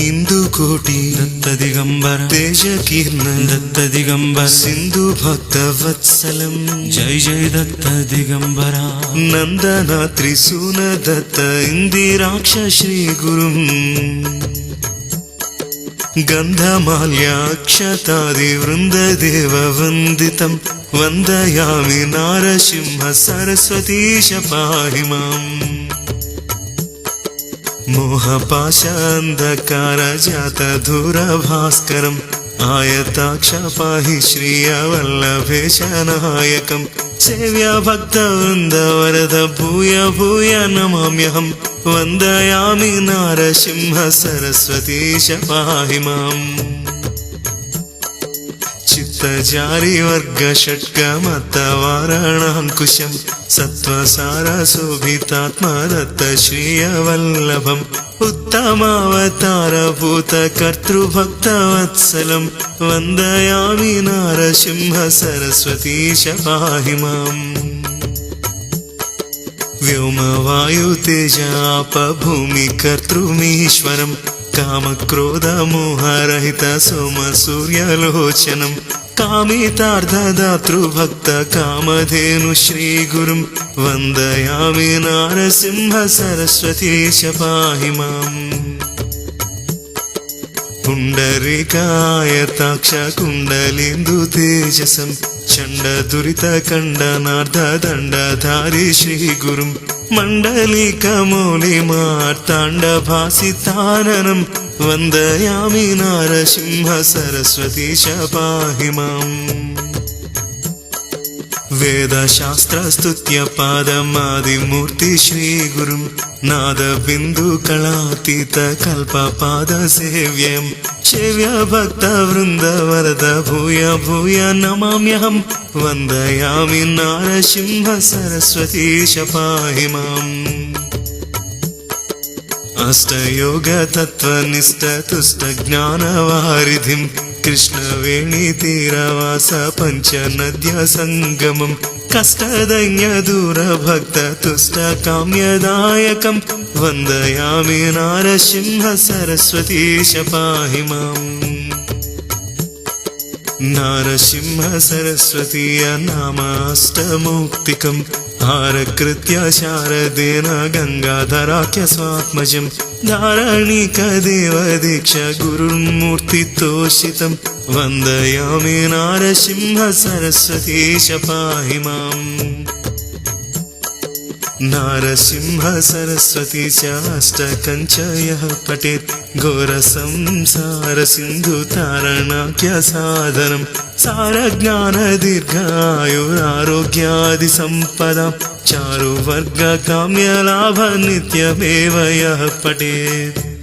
इंदुकोटि दत्त दिगंबर तेज कीर्ण दत्त दिगंबर सिंधु भक्त वत्सलम जय जय दत्त दिगंबरा नंदना त्रिसून दत्त इंदिराक्ष श्री गुरुम गंधमाल्याक्षतादि वृंददेव वंदितं वंदयामि नारसिंह सरस्वतीश पाहि माम् मोहपाशान्धकार जात दूरभास्करम् आयताक्ष पाहि श्रियवल्लभेश नायकम् सेव्य भक्तवृन्द वरद भूय भूय नमाम्यहम् वन्दयामि नारसिंह सरस्वतीश पाहि माम् चित्तजारि वर्ग षट्कमतवारणाङ्कुशम् सत्त्वसार शोभितात्मा दत्त श्रियवल्लभम् उत्तमावतार भूत कर्तृभक्तवत्सलम् वन्दयामि नारसिंह सरस्वतीश पाहि माम् व्योम वायु तेज आप भूमि कर्तृमीश्वरम् काम क्रोध मोहरहित सोम सूर्यलोचनम् कामितार्थदातृ भक्त कामधेनु श्री गुरुं वन्दयामि नारसिंह सरस्वतीश पाहि माम् पुण्डरीकायताक्ष कुण्डलेन्दु तेजसं चण्ड दुरित खण्डनार्ध दण्डधारी श्री गुरुं मण्डलिकमौलि मार्ताण्डभासिताननं वन्दयामि नारसिंह सरस्वतीश पाहि माम् वेदशास्त्रस्तुत्य पादमादिमूर्ति श्री गुरुं नादबिन्दु कलातीत कल्पपाद सेव्यं सेव्य भक्त वृन्द वरद भूय भूय नमाम्यहम् वन्दयामि नारसिंह सरस्वतीश पाहि माम् अष्टयोग तत्त्वनिष्ठ तुष्ट ज्ञानवारिधिं कृष्णवेणी तीरवास पंचनद्य संगमम् कष्टदैन्य दूर भक्त तुष्ट काम्यदायकम् वन्दयामि नारसिंह सरस्वतीश पाहि माम् नारसिंह सरस्वतीय नामाष्टमौक्तिकम् आरकृत्य शारदेन गंगाधराख्य स्वात्मजं धारणिकदेव दीक्ष गुरुर्मूर्तितोषितं वन्दयामि नारसिंह सरस्वतीश पाहि माम् नारसिंह सरस्वतीश अष्टकञ्च यः पठेत् घोरसंसार सिन्धु तारणाख्य साधनं सारज्ञान दीर्घायुरारोग्यादि सम्पदां चारुवर्ग काम्यलाभ नित्यमेव यः पठेत्